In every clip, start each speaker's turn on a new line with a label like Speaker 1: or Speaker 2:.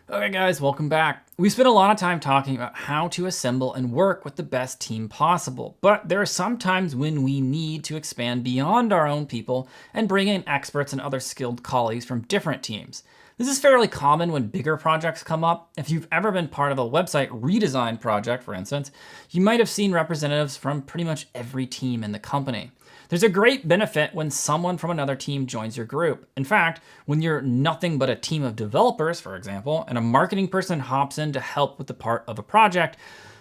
Speaker 1: Okay guys, welcome back. We spent a lot of time talking about how to assemble and work with the best team possible, but there are some times when we need to expand beyond our own people and bring in experts and other skilled colleagues from different teams. This is fairly common when bigger projects come up. If you've ever been part of a website redesign project, for instance, you might have seen representatives from pretty much every team in the company. There's a great benefit when someone from another team joins your group. In fact, when you're nothing but a team of developers, for example, and a marketing person hops in to help with the part of a project,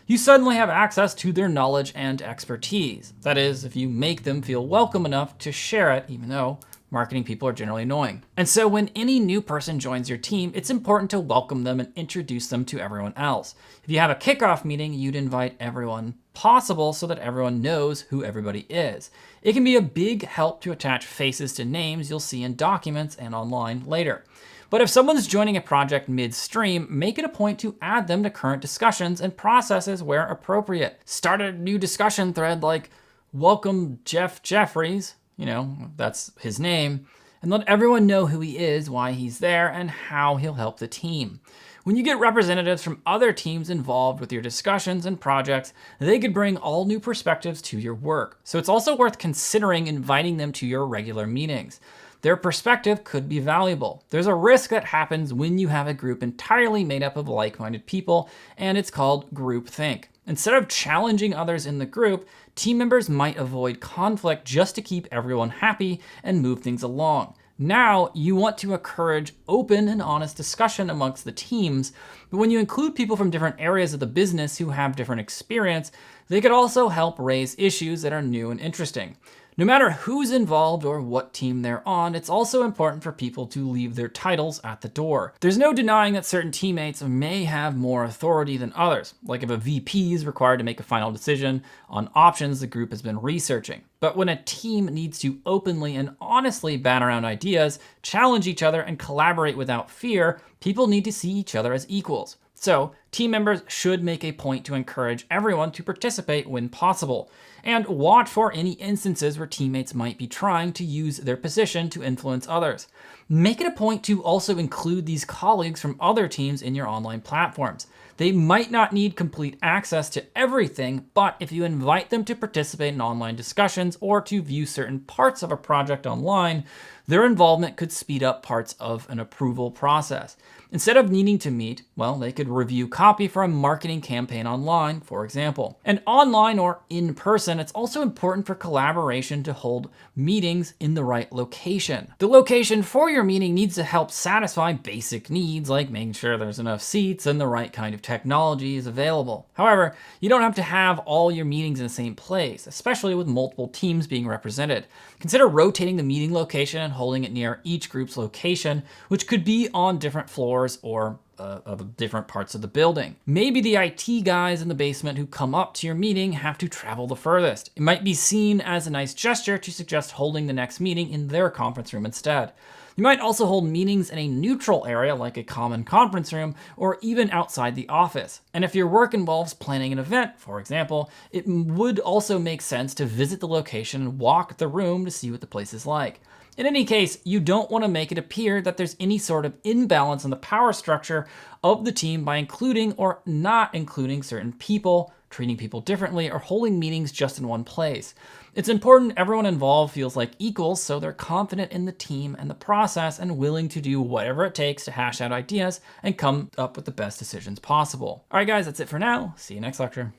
Speaker 1: you suddenly have access to their knowledge and expertise. That is, if you make them feel welcome enough to share it, even though marketing people are generally annoying. And so when any new person joins your team, it's important to welcome them and introduce them to everyone else. If you have a kickoff meeting, you'd invite everyone possible so that everyone knows who everybody is. It can be a big help to attach faces to names you'll see in documents and online later. But if someone's joining a project midstream, make it a point to add them to current discussions and processes where appropriate. Start a new discussion thread like, "Welcome Jeff Jeffries," that's his name, and let everyone know who he is, why he's there, and how he'll help the team. When you get representatives from other teams involved with your discussions and projects, they could bring all new perspectives to your work. So it's also worth considering inviting them to your regular meetings. Their perspective could be valuable. There's a risk that happens when you have a group entirely made up of like-minded people, and it's called groupthink. Instead of challenging others in the group, team members might avoid conflict just to keep everyone happy and move things along. Now, you want to encourage open and honest discussion amongst the teams, but when you include people from different areas of the business who have different experience, they could also help raise issues that are new and interesting. No matter who's involved or what team they're on, it's also important for people to leave their titles at the door. There's no denying that certain teammates may have more authority than others, like if a VP is required to make a final decision on options the group has been researching. But when a team needs to openly and honestly bat around ideas, challenge each other, and collaborate without fear, people need to see each other as equals. So, team members should make a point to encourage everyone to participate when possible, and watch for any instances where teammates might be trying to use their position to influence others. Make it a point to also include these colleagues from other teams in your online platforms. They might not need complete access to everything, but if you invite them to participate in online discussions or to view certain parts of a project online, their involvement could speed up parts of an approval process. Instead of needing to meet, well, they could review copy for a marketing campaign online, for example. And online or in person, it's also important for collaboration to hold meetings in the right location. The location for your meeting needs to help satisfy basic needs like making sure there's enough seats and the right kind of technology is available. However, you don't have to have all your meetings in the same place, especially with multiple teams being represented. Consider rotating the meeting location and holding it near each group's location, which could be on different floors or of different parts of the building. Maybe the IT guys in the basement who come up to your meeting have to travel the furthest. It might be seen as a nice gesture to suggest holding the next meeting in their conference room instead. You might also hold meetings in a neutral area like a common conference room or even outside the office. And if your work involves planning an event, for example, it would also make sense to visit the location and walk the room to see what the place is like. In any case, you don't want to make it appear that there's any sort of imbalance in the power structure of the team by including or not including certain people, treating people differently, or holding meetings just in one place. It's important everyone involved feels like equals so they're confident in the team and the process and willing to do whatever it takes to hash out ideas and come up with the best decisions possible. All right, guys, that's it for now. See you next lecture.